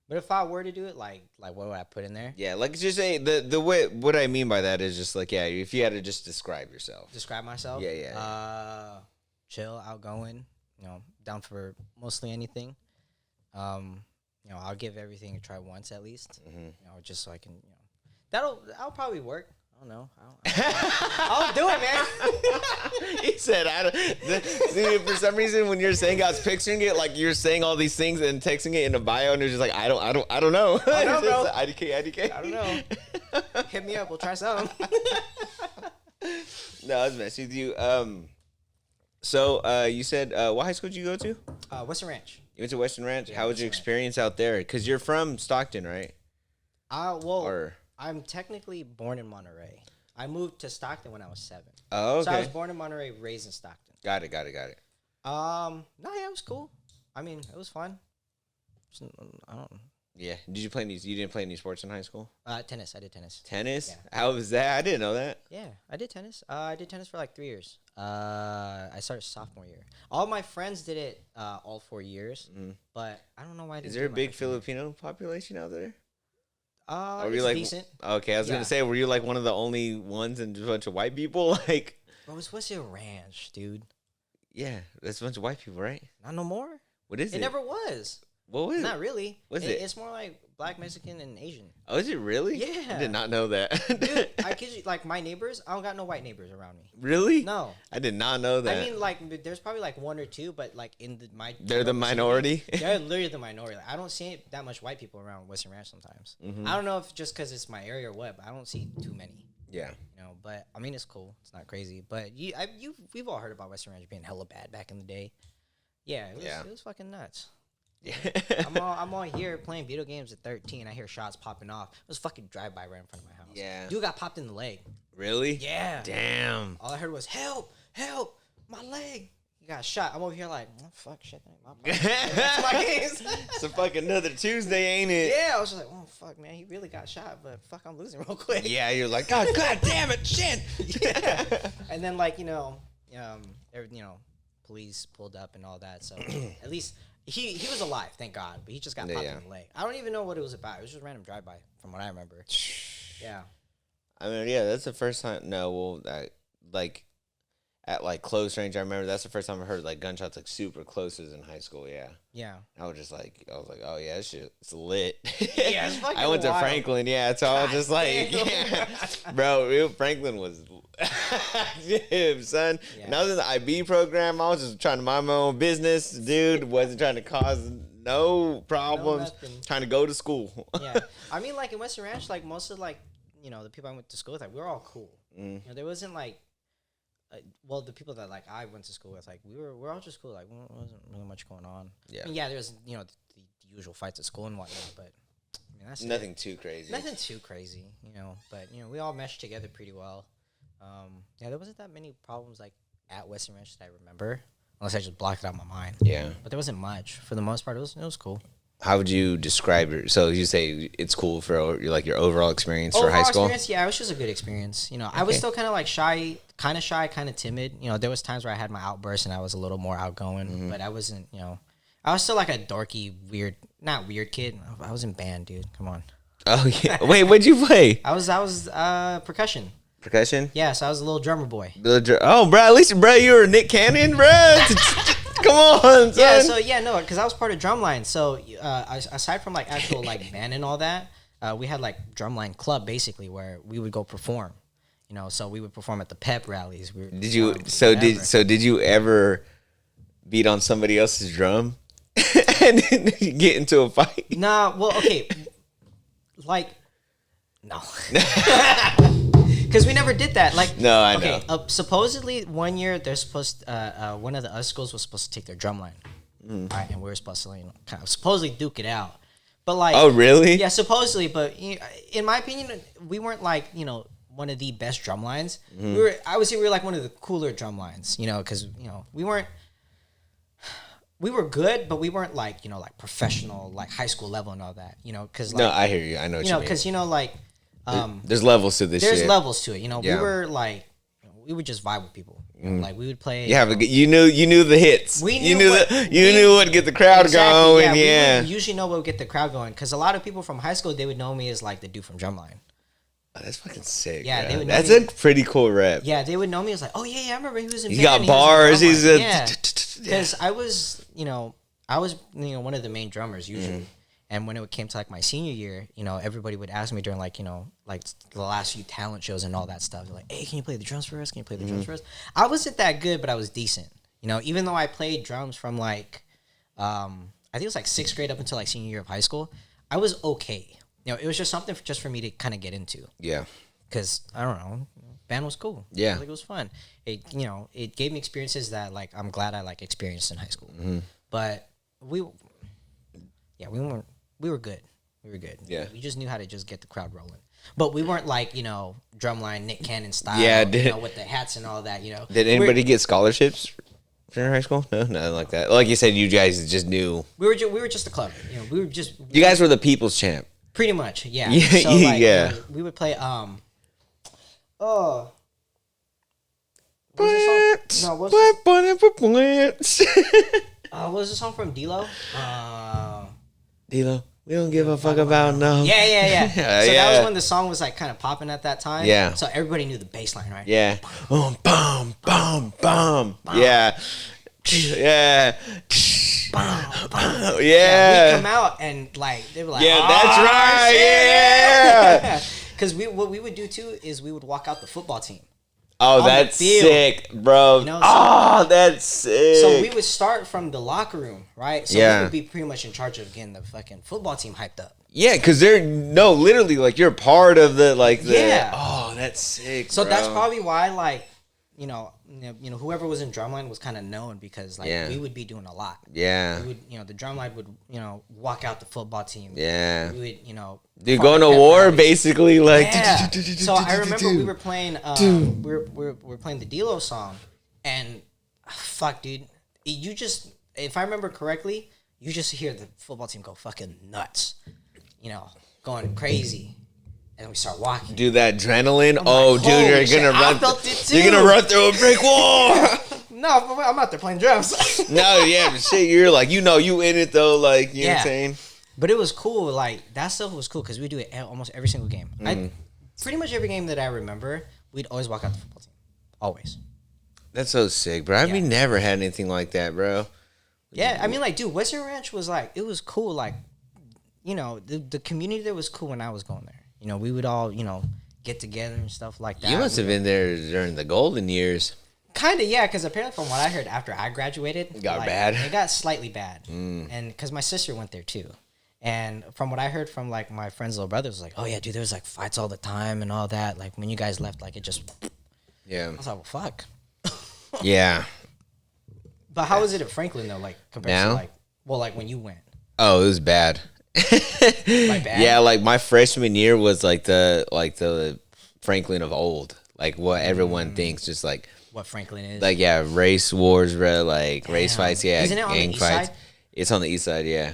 but if I were to do it, like what would I put in there?
Yeah, like just say the way what I mean by that is just like if you had to just describe yourself.
Describe myself?
Yeah.
Chill, outgoing, you know, down for mostly anything. You know, I'll give everything a try once at least.
Mm-hmm.
You know, just so I can, you know, that'll probably work. I don't know. I'll do it, man.
He said, see, for some reason, when you're saying I was picturing it, like you're saying all these things and texting it in a bio, and you're just like, I don't know.
I know, bro.
IDK.
I don't know. Hit me up. We'll try something.
No, I was messing with you. So you said, what high school did you go to?
Western Ranch.
You went to Western Ranch.
Yeah,
How was your
Western
experience out there? Because you're from Stockton, right?
I'm technically born in Monterey. I moved to Stockton when I was 7.
Oh, okay.
So I was born in Monterey, raised in Stockton.
Got it.
No, yeah, it was cool. I mean, it was fun. I don't.
Yeah. Did you play any? You didn't play any sports in high school?
Tennis. I did tennis.
Tennis?
Yeah.
How was that? I didn't know that.
Yeah, I did tennis. I did tennis for like 3 years. I started sophomore year. All my friends did it all 4 years, but I don't know why. I didn't
Is there a
do it my
big
freshman year.
Filipino population out there?
Or
you
it's
like
decent.
Okay, I was
Yeah.
gonna say, were you like one of the only ones and just a bunch of white people? Like,
Bro, what's your ranch, dude?
yeah, that's a bunch of white people, right?
Not no more.
What is it?
It never was.
What was
Not
it?
really.
What's it?
It's more like Black, Mexican, and Asian.
Oh, is it really?
Yeah.
I did not know that.
Dude, I kid you, like my neighbors, I don't got no white neighbors around me.
Really?
No.
I did not know that.
I mean, like, there's probably like 1 or 2, but like in my
They're the
vicinity,
minority?
They're literally the minority. Like, I don't see that much white people around Western Ranch sometimes. I don't know if just because it's my area or what, but I don't see too many.
Yeah.
You know, but I mean, it's cool. It's not crazy. But we've all heard about Western Ranch being hella bad back in the day. Yeah, it was fucking nuts.
Yeah.
I'm all here playing video games at 13. I hear shots popping off. It was fucking drive-by right in front of my house.
Yeah.
Dude got popped in the leg.
Really?
Yeah.
Damn.
All I heard was, help, my leg. He got shot. I'm over here like, oh, fuck, shit. That's my case.
It's a fucking another Tuesday, ain't it?
Yeah, I was just like, oh, fuck, man. He really got shot, but fuck, I'm losing real quick.
Yeah, you're like, God damn it, shit.
Yeah. And then, like, police pulled up and all that. So at least he was alive, thank God. But he just got popped in the leg. I don't even know what it was about. It was just a random drive-by from what I remember. Yeah.
I mean, yeah, that's the first time. No, well, at like close range, I remember that's the first time I heard like gunshots like super close was in high school. Yeah.
Yeah.
I was like, oh yeah, this shit, it's lit.
Yeah, it's fucking
I went to
wild.
Franklin, yeah, so I was just like,
damn.
yeah. Bro, Franklin was, dude, son.
Yeah.
And I was in the IB program. I was just trying to mind my own business, dude. Wasn't trying to cause no problems.
nothing.
Trying to go to school.
Yeah. I mean, like in Western Ranch, like most of like, the people I went to school with, like we were all cool. There wasn't like, the people that like I went to school with, like we're all just cool. Like there wasn't really much going on.
Yeah.
I mean, yeah, there was the usual fights at school and whatnot, but I mean that's
Nothing too crazy.
Nothing too crazy, But we all meshed together pretty well. Yeah, there wasn't that many problems like at Western Ranch that I remember, unless I just blocked it out of my mind.
Yeah.
But there wasn't much. For the most part, it was cool.
How would you describe it? So you say it's cool for your overall experience for high school?
Experience, yeah, it was just a good experience. I was still kind of like shy, kind of timid. There was times where I had my outbursts and I was a little more outgoing, but I wasn't, I was still like a dorky, not weird kid. I was in band, dude. Come on.
Oh yeah. Wait, what'd you play?
I was percussion.
Percussion?
Yeah, so I was a little drummer boy.
Oh, bro, at least, you were Nick Cannon, bro. Come on, son.
Yeah, because I was part of Drumline. So aside from like actual like band and all that, we had like Drumline Club basically where we would go perform. So we would perform at the pep rallies.
Did you ever beat on somebody else's drum and then get into a fight?
Nah, well, okay, like no. Because we never did that. Like,
no, I know.
Supposedly, one year they're supposed. One of the us schools was supposed to take their drum line, right? And we were supposed to, kind of supposedly duke it out. But like,
oh really?
Yeah, supposedly. But in my opinion, we weren't like one of the best drum lines. I would say we were like one of the cooler drum lines. Because we weren't. We were good, but we weren't like like professional, like high school level and all that. Because
no, I hear you. I know what you mean.
Because like.
There's levels to this shit.
There's levels to it.
Yeah.
We were like, we would just vibe with people. Like we would play.
Yeah, you knew the hits. You knew what would get the crowd going. Yeah.
We usually know what would get the crowd going because a lot of people from high school they would know me as like the dude from Drumline.
Oh, that's fucking sick.
Yeah,
bro.
That's
a pretty cool rep.
Yeah, they would know me as like, oh yeah, I remember he was in.
He
band.
got bars. He's a
because I was one of the main drummers usually. And when it came to like my senior year, everybody would ask me during like the last few talent shows and all that stuff. They're like, hey, can you play the drums for us? Can you play the drums for us? I wasn't that good, but I was decent. Even though I played drums from like, I think it was like 6th grade up until like senior year of high school, I was okay. It was just something just for me to kind of get into. Yeah. Because I don't know, band was cool.
Yeah.
Like it was fun. It it gave me experiences that like I'm glad I like experienced in high school. But we were good. We were good. Yeah. We just knew how to just get the crowd rolling. But we weren't like, Drumline, Nick Cannon style. Yeah, with the hats and all that,
Did anybody get scholarships Junior high school? No, nothing like that. Like you said, you guys just knew.
We were just a club. You know, we were just.
You guys were the people's champ.
Pretty much, yeah.
Yeah,
So, like,
yeah.
you know, we would play. Oh. What was the song from D-Lo?
D-Lo, we don't give a fuck about no.
Yeah. So
yeah.
that was when the song was like kind of popping at that time.
Yeah.
So everybody knew the bass line, right?
Yeah. Boom, boom, boom, boom. Yeah. Yeah. Yeah.
We come out and like they were like,
yeah,
oh,
that's right.
shit.
Yeah.
Because what we would do too is we would walk out the football team.
Oh,
On
that's
the field.
sick, bro.
You know,
that's sick.
So we would start from the locker room, right? So
Yeah.
we would be pretty much in charge of getting the fucking football team hyped up.
Yeah, because literally, like, you're part of the, like, the.
Yeah.
Oh, that's sick,
So
bro.
that's probably why, like, you know, whoever was in drumline was kind of known because, like,
Yeah.
we would be doing a lot.
Yeah.
We would, the drumline would, walk out the football team.
Yeah.
We would,
Dude,
form
going to
pep
war,
rallies.
basically, like.
Yeah. So I remember we were playing, we were playing the D-Lo song, and fuck, dude, if I remember correctly, you just hear the football team go fucking nuts, going crazy, and we start walking.
Do that adrenaline.
I'm
Oh,
like,
dude,
holy
you're
shit,
gonna
I
run.
felt it too.
You're gonna run through a brick wall.
No, I'm out there playing drums.
No, yeah, but shit, you're like, you in it though, like, you know what I'm saying?
But it was cool. Like, that stuff was cool because we do it almost every single game. Pretty much every game that I remember, we'd always walk out the football team. Always.
That's so sick, bro. We never had anything like that, bro.
Yeah, I mean, like, dude, Western Ranch was like, it was cool. Like, the community there was cool when I was going there. We would all, get together and stuff like that.
You must have been there during the golden years.
Kind of, yeah, because apparently from what I heard after I graduated,
It got bad.
It got slightly bad. And because my sister went there too. And from what I heard from, like, my friend's little brother was like, oh, yeah, dude, there was, like, fights all the time and all that. Like, when you guys left, like, it just...
Yeah.
I was like, well, fuck.
Yeah.
But how was it at Franklin, though, like, compared
Now?
to, like... Well, like, when you went.
Oh, it was bad.
Like, bad?
Yeah, like, my freshman year was, like the Franklin of old. Like, what everyone thinks, just, like...
What Franklin is.
Like, yeah, race wars, bro. Like, race
Damn.
fights, yeah.
Isn't it on the
gang
east
fights.
side?
It's on the east side, yeah.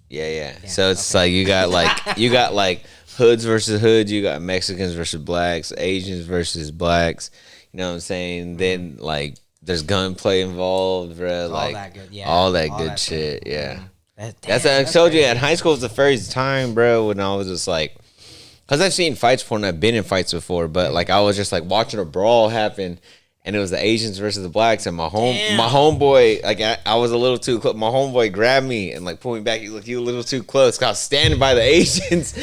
Yeah.
Damn,
So it's like you got like hoods versus hoods, you got Mexicans versus blacks, Asians versus blacks. You know what I'm saying? Then like there's gunplay involved, bro. Like all that good shit.
Stuff.
Yeah.
That's
I told you. In high school was the first time, bro, when I was just like, cause I've seen fights before and I've been in fights before, but like I was just like watching a brawl happen. And it was the Asians versus the blacks, and my homeboy, like I was a little too close. My homeboy grabbed me and like pulled me back. You a little too close. Cause I was standing by the Asians.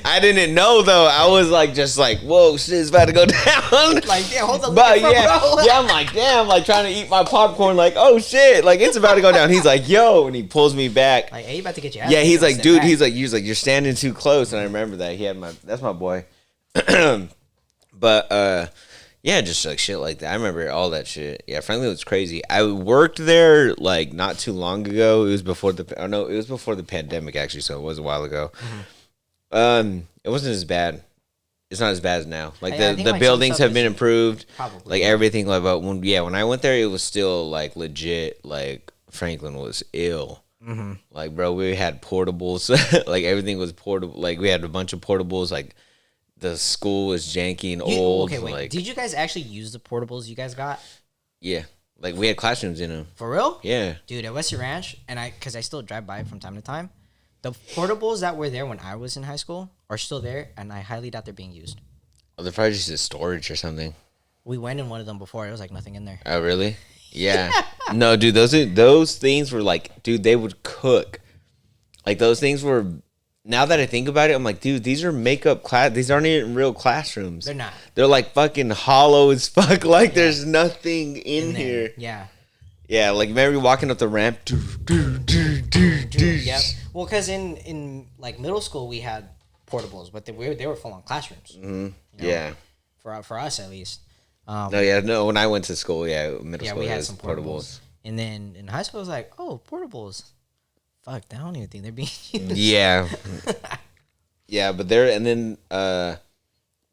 I didn't know though. I was like, just like, whoa, shit is about to go down.
Like, damn, hold on.
But yeah, I'm like, damn, like trying to eat my popcorn. Like, oh shit, like it's about to go down. He's like, yo, and he pulls me back.
Like, hey, you about to get your ass.
Yeah, he's like, dude,
back.
he's like, you're standing too close. And I remember that that's my boy. But yeah, just like shit like that. I remember all that shit. Yeah, Franklin was crazy. I worked there like not too long ago. It was before the pandemic actually, so it was a while ago. It wasn't as bad. It's not as bad as now. Like the buildings have been improved.
Probably.
Like everything. Like, but when I went there, it was still like legit. Like Franklin was ill.
Mm-hmm.
Like, bro, we had portables. Like everything was portable. Like we had a bunch of portables. Like the school was janky and old.
Okay, wait.
Like,
did you guys actually use the portables you guys got?
yeah, like we had classrooms in them.
For real?
Yeah.
Dude, at Western Ranch, and because I still drive by it from time to time, the portables that were there when I was in high school are still there, and I highly doubt they're being used.
Oh, they're probably just storage or something.
We went in one of them before. There was like nothing in there.
Oh, really? Yeah. No, dude, those things were like, dude, they would cook. Like those things were. Now that I think about it, I'm like, dude, these are makeup class. These aren't even real classrooms.
They're not.
They're like fucking hollow as fuck. Like there's nothing in here.
Yeah.
Yeah, like remember walking up the ramp.
Yep. Well, because in like middle school we had portables, but they were full on classrooms.
Mm-hmm. Yeah.
For us at least.
No. When I went to school, middle school,
we had
was
some portables. And then in high school, I was like, oh, portables. Fuck, I don't even think they're being used.
Yeah. Yeah, but they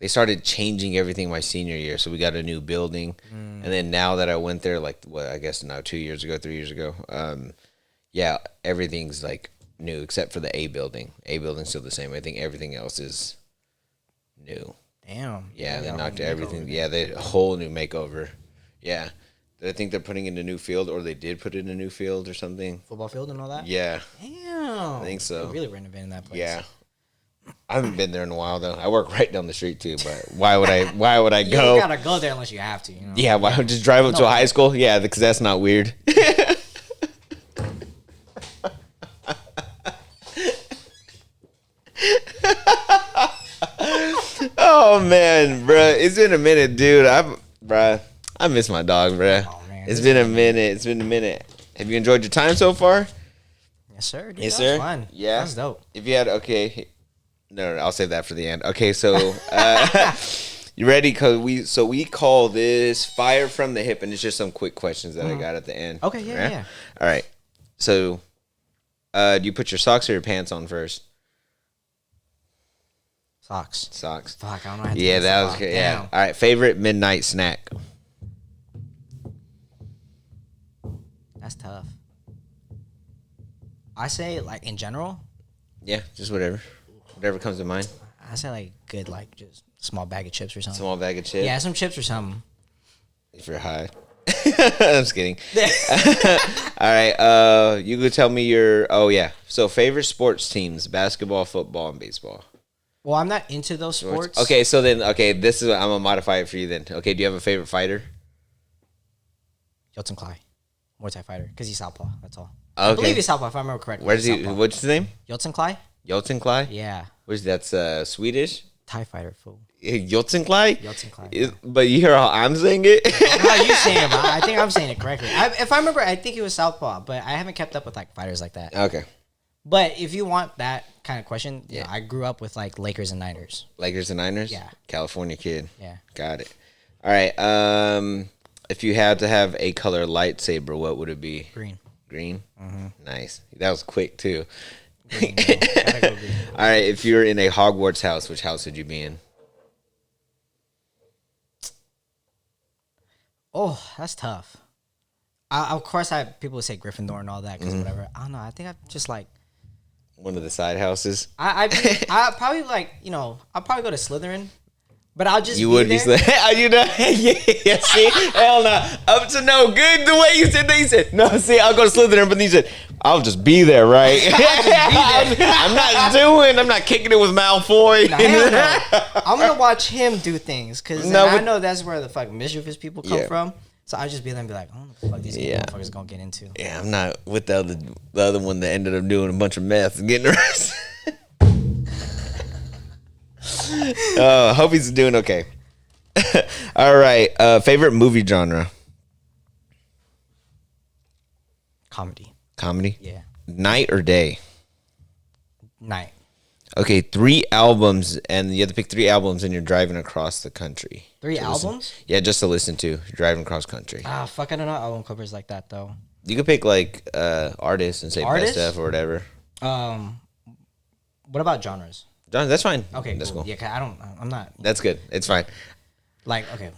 started changing everything my senior year. So we got a new building. And then now that I went there, like what I guess now 2 years ago, 3 years ago, yeah, everything's like new except for the A building. A building's still the same. I think everything else is new.
Damn.
Yeah, they knocked everything. Yeah, they whole new makeover. Yeah. I think they're putting in a new field, or they did put in a new field or something.
Football field and all that?
Yeah.
Damn.
I think so.
They're really renovating that place.
Yeah. I haven't been there in a while though. I work right down the street too, but why would I
You
go?
don't gotta go there unless you have to, you know?
Yeah, why would just drive up to a high school? Yeah, because that's not weird. Oh man, bruh. It's been a minute, dude. I miss my dog, bruh.
Oh, man.
It's been a minute. Have you enjoyed your time so far?
Yes, sir. Dude,
Yes,
that was
sir.
fun.
Yeah.
That's dope.
If you had no, I'll save that for the end. Okay, so you ready? Cause we call this fire from the hip, and it's just some quick questions that I got at the end.
Okay, yeah, yeah.
All right. So, do you put your socks or your pants on first?
Socks.
Socks.
Fuck, I don't know how to
Yeah,
do
that
this.
was good.
Damn.
Yeah. All right. Favorite midnight snack?
That's tough. I say, like, in general,
Yeah, just whatever comes to mind.
I say, like, good, like, just small bag of chips or something.
Small bag of chips.
Yeah, some chips or something.
If you're high. I'm just kidding. All right. You could tell me your. Oh yeah. So favorite sports teams: basketball, football, and baseball.
Well, I'm not into those sports.
Okay. So then, this is. I'm gonna modify it for you then. Okay. Do you have a favorite fighter?
Yeltsin Clay, Muay Thai fighter, because he's southpaw. That's all.
Okay.
I believe he's southpaw, if I remember correctly.
Where does
He's
he?
southpaw.
What's his name?
Yeltsin Clay?
Yeltsin Clay.
Yeah.
Where's that's Swedish?
Thai fighter, fool.
Yeltsin Clay.
Yeltsin Clay.
But you hear how I'm saying it?
How you saying it, but I think I'm saying it correctly. If I remember, I think he was southpaw, but I haven't kept up with like fighters like that.
Okay.
But if you want that kind of question,
Yeah.
yeah, I grew up with like Lakers and Niners.
Lakers and Niners.
Yeah.
California kid.
Yeah.
Got it. All right. If you had to have a color lightsaber, what would it be?
Green.
Green. Nice. That was quick too.
Green, bro. Gotta go green.
All right. If you're in a Hogwarts house, which house would you be in?
Oh, that's tough. Of course, people would say Gryffindor and all that because whatever. I don't know. I think I'm just like
One of the side houses.
I probably like I'll probably go to Slytherin, but I'll just
You would be.
there.
You know? Yeah. See, hell no. Up to no good. The way you said that, you said no. See, I'll go to Slytherin, but then you said I'll just be there, right? I'm not kicking it with Malfoy.
Nah, hell no. I'm gonna watch him do things because
No,
I
but-
know that's where the fuck mischievous people come
Yeah.
from. So I'll just be there and be like, I don't know what the fuck these
Yeah.
motherfuckers gonna get into.
Yeah, I'm not with the other one that ended up doing a bunch of meth and getting arrested. I hope he's doing okay. All right. Favorite movie genre?
Comedy.
Comedy?
Yeah.
Night or day?
Night.
Okay, 3 albums, and you have to pick 3 albums, and you're driving across the country.
3
to listen-
albums?
Yeah, just to listen to. You're driving across country.
Ah, fuck, I don't know album covers like that though.
You could pick like artists and say
Artists?
best stuff or whatever.
What about genres?
John, that's fine.
Okay,
That's cool.
Yeah, 'cause I'm not
That's good. It's fine.
like okay.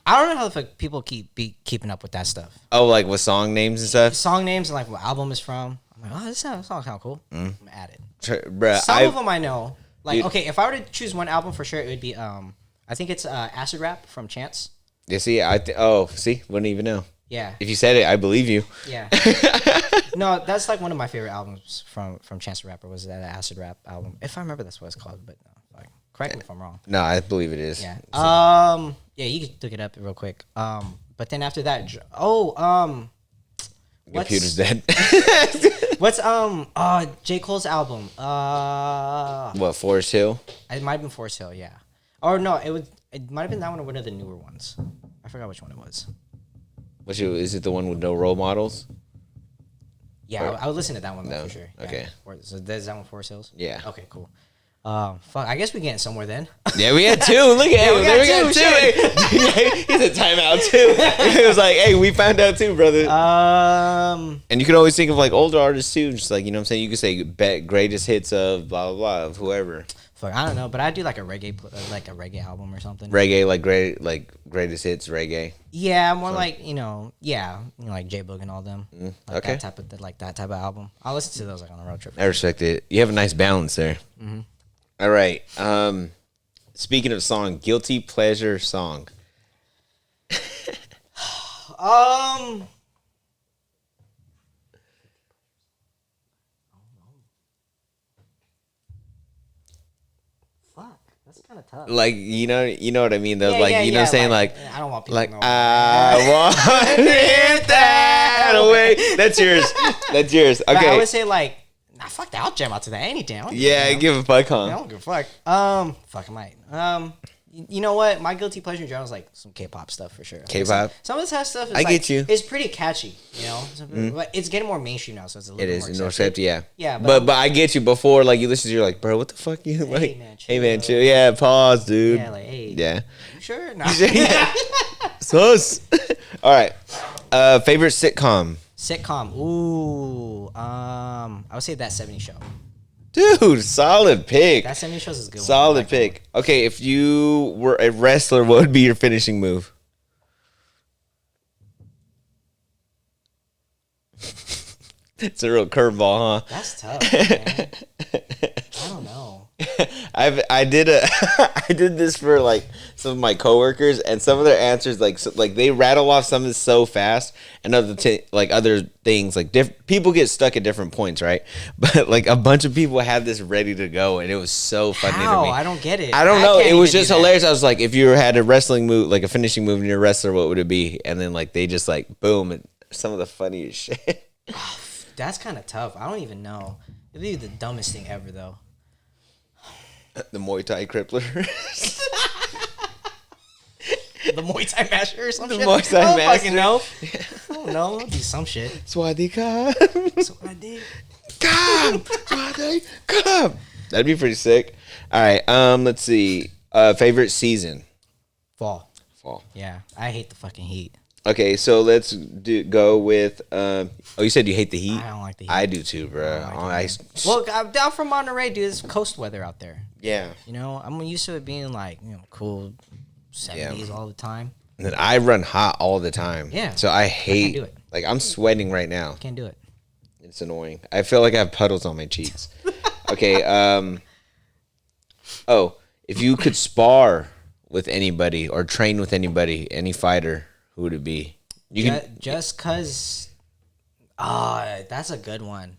I don't know how the fuck people be keeping up with that stuff.
Oh, like with song names and stuff?
Song names and like what album is from. I'm like, oh, this song sounds cool. I'm gonna add it.
Bruh,
Some of them I know. Like,
Dude.
okay, if I were to choose one album for sure, it would be I think it's Acid Rap from Chance.
You see, see, wouldn't even know.
Yeah,
If you said it, I believe you.
yeah. No, that's like one of my favorite albums from Chance the Rapper was that Acid Rap album. If I remember, that's what it's called. But no, like, correct me if I'm wrong.
No, I believe it is.
Yeah. Yeah, you can look it up real quick. But then after that,
Computer's dead.
what's J. Cole's album?
What, Forest Hill?
It might have been Forest Hill, yeah. Or no, it might have been that one or one of the newer ones. I forgot which one it was.
Is it the one with no role models?
Yeah, I would listen to that one
No,
for sure. Yeah.
okay.
So is that one Forest Hills?
Yeah.
Okay, cool. Fuck, I guess we're getting somewhere then.
Yeah, we had 2. Look at him.
we
There we
got
got 2.
two,
He's a timeout too. It was like, hey, we found out too, brother. And you can always think of like older artists too. Just like, you know what I'm saying? You could say greatest hits of blah, blah, blah, of whoever.
Fuck, I don't know, but I do like a reggae album or something.
Reggae, like greatest hits reggae.
Yeah, more like like J Boog and all them. Like
Okay.
that type of album. I'll listen to those like on a road trip.
I respect it. You have a nice balance there.
Mm-hmm.
All right. Speaking of song, guilty pleasure song.
Fuck, that's kind of tough.
Like you know what I mean though. Like you know what I'm saying like
I don't want people
like
to know.
I want it that way. That's yours. That's yours.
But I
Okay.
would say like, nah, fuck that. I'll jam out to that any day.
Yeah, give a fuck,
I
huh?
don't give a fuck. Fuck, I might. You know what? My guilty pleasure in general is like some K-pop stuff for sure.
K-pop?
Some of this has stuff. Is
I get you.
It's pretty catchy, you know. But it's getting more mainstream now, so it's a little
It
bit
is
more
no
accepted.
accept, yeah.
Yeah,
but I get you. Before like you listen to, you're like, bro, what the fuck you like?
man,
Hey man,
chill.
chill. Yeah, pause, dude.
Yeah, like hey.
Yeah.
You sure? Nah.
Yeah. Sus. All right. Favorite sitcom,
Sitcom. Ooh. I would say That 70 Show.
dude. Solid pick.
That 70 Shows is a good.
Solid
one. I like that
pick. Okay, if you were a wrestler, what would be your finishing move? It's a real curveball, huh?
one. That's tough, man. I don't know.
I did this for like some of my coworkers, and some of their answers like they rattle off some of this so fast, and other things like people get stuck at different points, right? But like a bunch of people had this ready to go, and it was so funny
How?
to me.
I don't get it.
I don't know.
can't
It was
even do
just
that.
hilarious. I was like, if you had a wrestling move, like a finishing move, and you're a wrestler, what would it be? And then like they just like boom, and some of the funniest shit.
That's kind of tough. I don't even know. It'd be the dumbest thing ever, though.
The Muay Thai crippler.
The Muay Thai master or some
The
shit.
Muay Thai
I don't
master.
fucking know. I don't know. It'd be some shit.
Swadika.
That's what I did.
Come. That'd be pretty sick. All right. Let's see. Favorite season.
Fall.
Fall.
Yeah. I hate the fucking heat.
Okay, so let's go with. Oh, you said you hate the heat.
I don't like the heat.
I do too, bro.
Well, I'm down from Monterey, dude. It's coast weather out there.
Yeah.
You know, I'm used to it being like, cool 70s all the time.
And then I run hot all the time.
Yeah.
So I hate.
do it.
Like I'm sweating right now.
Can't do it.
It's annoying. I feel like I have puddles on my cheeks. Okay. Oh, if you could spar with anybody or train with anybody, any fighter, who would it be?
Just cause, that's a good one.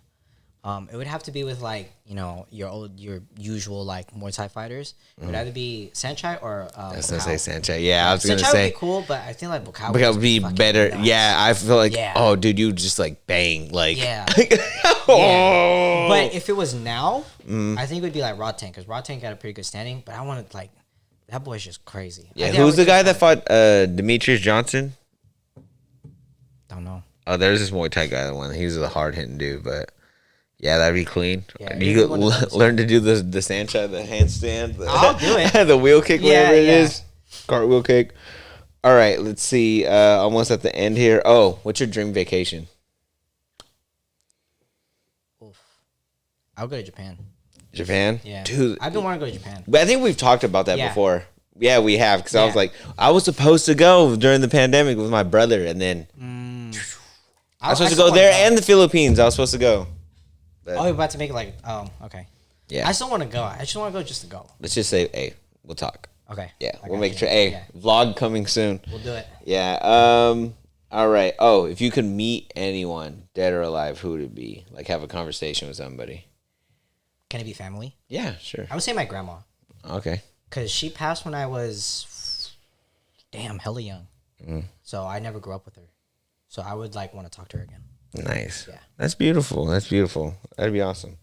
It would have to be with like your usual like Muay Thai fighters. It would either be Sanchai or
I was gonna
Bukao.
say Sanchai. Yeah, I was gonna
Sanchai
say.
would be cool, but I think like Bukao
Would be
fucking
better.
nuts.
Yeah, I feel like,
Yeah.
oh, dude, you just like bang, like,
Yeah.
oh.
But if it was now, I think it would be like Rod Tank, because Rod Tank got a pretty good standing. But I wanted like that boy's just crazy. I
Yeah,
think I
who's
would
the guy
just
that fought Demetrius Johnson?
don't know.
Oh, there's this Muay Thai guy that won. He was a hard hitting dude, but yeah, that'd be clean.
Yeah,
you
either
could
one of those.
learn to do the Sancha, the handstand.
I'll do it.
The wheel kick,
Yeah,
whatever it
yeah.
is. Cartwheel kick. All right, let's see. Almost at the end here. Oh, what's your dream vacation?
I'll go to Japan.
Japan?
Yeah,
Dude,
I've been wanting to go to Japan.
but I think we've talked about that
Yeah.
before. Yeah, we have. Because I was
Yeah.
like, I was supposed to go during the pandemic with my brother, and then I was supposed to
still
go
wanna
there and the Philippines. I was supposed to go. But
Oh, you're about to make it like okay.
yeah,
I still want to go. I just want to go just to go.
let's just say, hey, we'll talk.
Okay.
Yeah,
I
we'll
got
make
you.
sure. Hey,
Yeah,
vlog coming soon.
we'll do it.
Yeah. All right. Oh, if you could meet anyone, dead or alive, who would it be? Like have a conversation with somebody.
Can it be family?
Yeah, sure.
I would say my grandma,
Okay.
because she passed when I was hella young.
Mm.
So I never grew up with her. So I would like want to talk to her again.
Nice.
Yeah.
That's beautiful. That's beautiful. That'd be awesome.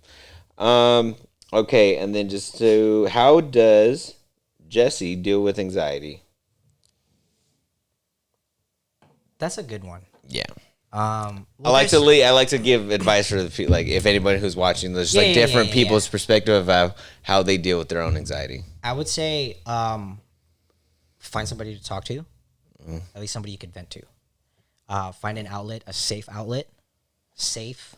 Okay, and then just to, how does Jesse deal with anxiety?
That's a good one.
Yeah.
Well,
I like
there's-
I like to give advice for the people, like if anybody who's watching, there's
Yeah,
like
yeah,
different
yeah,
people's perspective of how they deal with their own anxiety.
I would say find somebody to talk to, at least somebody you could vent to. Find an outlet, a safe outlet. Safe.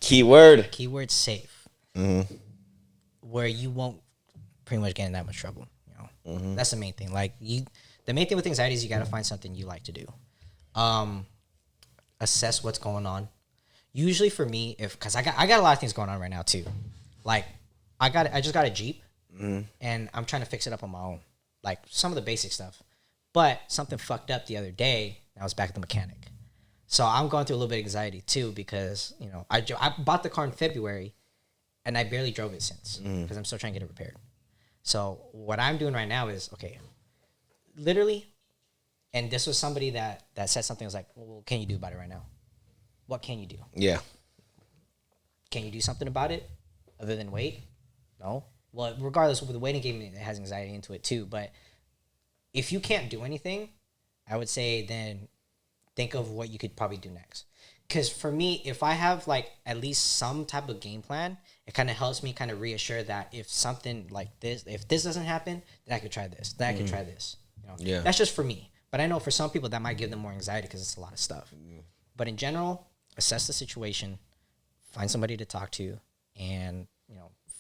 Keyword.
Keyword safe. where you won't pretty much get in that much trouble. You know, that's the main thing. Like the main thing with anxiety is you got to find something you like to do. Assess what's going on. Usually for me, because I got a lot of things going on right now too. Like I just got a Jeep, and I'm trying to fix it up on my own. Like some of the basic stuff, but something fucked up the other day. And I was back at the mechanic, so I'm going through a little bit of anxiety too because you know I bought the car in February, and I barely drove it since because I'm still trying to get it repaired. So what I'm doing right now is literally, and this was somebody that said something. I was like, well, what can you do about it right now? What can you do?
Yeah.
Can you do something about it other than wait? No. Well, regardless, with the waiting game, it has anxiety into it too. But if you can't do anything, I would say then think of what you could probably do next. Because for me, if I have like at least some type of game plan, it kind of helps me kind of reassure that if something like this, if this doesn't happen, then I could try this. Then I could try this. You know?
Yeah.
That's just for me. But I know for some people that might give them more anxiety because it's a lot of stuff. But in general, assess the situation, find somebody to talk to, and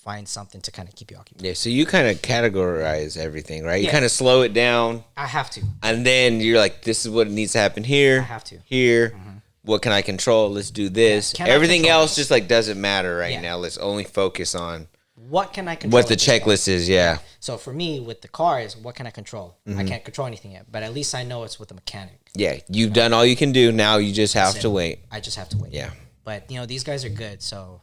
find something to kind of keep you occupied.
Yeah, so you kind of categorize everything, right? You
Yeah.
kind of slow it down.
I have to.
And then you're like, this is what needs to happen here.
I have to.
Here. What can I control? Let's do this.
Yeah. Can I
Everything
control
else
this?
just like doesn't matter right
Yeah.
now. Let's only focus on
What can I control?
what the
at this point?
checklist is. Yeah.
So for me, with the car is what can I control? I can't control anything yet, but at least I know it's with the mechanic.
Yeah. You've done all you can do. Now you just have
That's
to
it.
wait.
I just have to wait.
Yeah.
But these guys are good. So,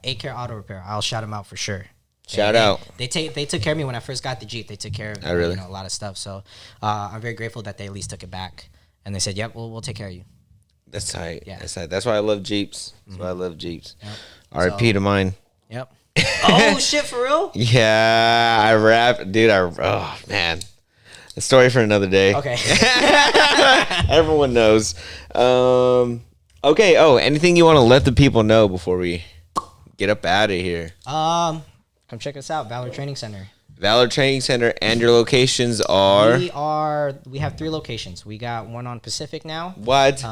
A-Care Auto Repair, I'll shout them out for sure.
Shout out.
They took care of me when I first got the Jeep. They took care of
Oh, really?
a lot of stuff. So I'm very grateful that they at least took it back, and they said, "Yep, we'll take care of you."
That's tight.
Yeah.
That's tight. That's why I love Jeeps. That's why I love Jeeps.
Yep.
R.I.P. to mine.
Yep. Oh shit, for real?
Yeah, I rap, dude. Oh man, a story for another day.
Okay.
Everyone knows. Okay. Oh, anything you want to let the people know before we get up out of here?
Come check us out, Valor Training Center.
Valor Training Center, and your locations are
We have 3 locations. We got one on Pacific now.
what?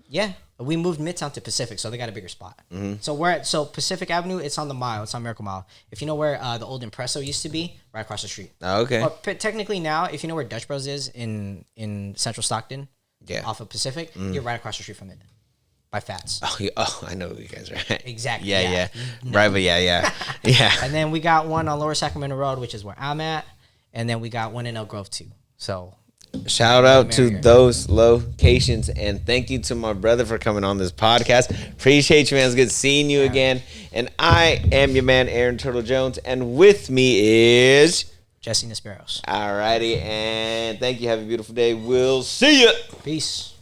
Yeah, we moved Midtown to Pacific, so they got a bigger spot. So Pacific Avenue, it's on the Mile. It's on Miracle Mile. If you know where the old Impresso used to be, right across the street.
Oh, okay.
Or technically now, if you know where Dutch Bros is in Central Stockton,
Yeah.
off of Pacific, you're right across the street from it, by Fats.
Oh, I know who you guys are.
Exactly.
Yeah. Right, but yeah.
And then we got one on Lower Sacramento Road, which is where I'm at, and then we got one in Elk Grove too. So
Shout out to
America.
those locations, and thank you to my brother for coming on this podcast. Appreciate you, man. It's good seeing you again. And I am your man, Aaron Turtle Jones, and with me is
Jesse Nisperos.
alrighty. And thank you. Have a beautiful day. We'll see you.
Peace.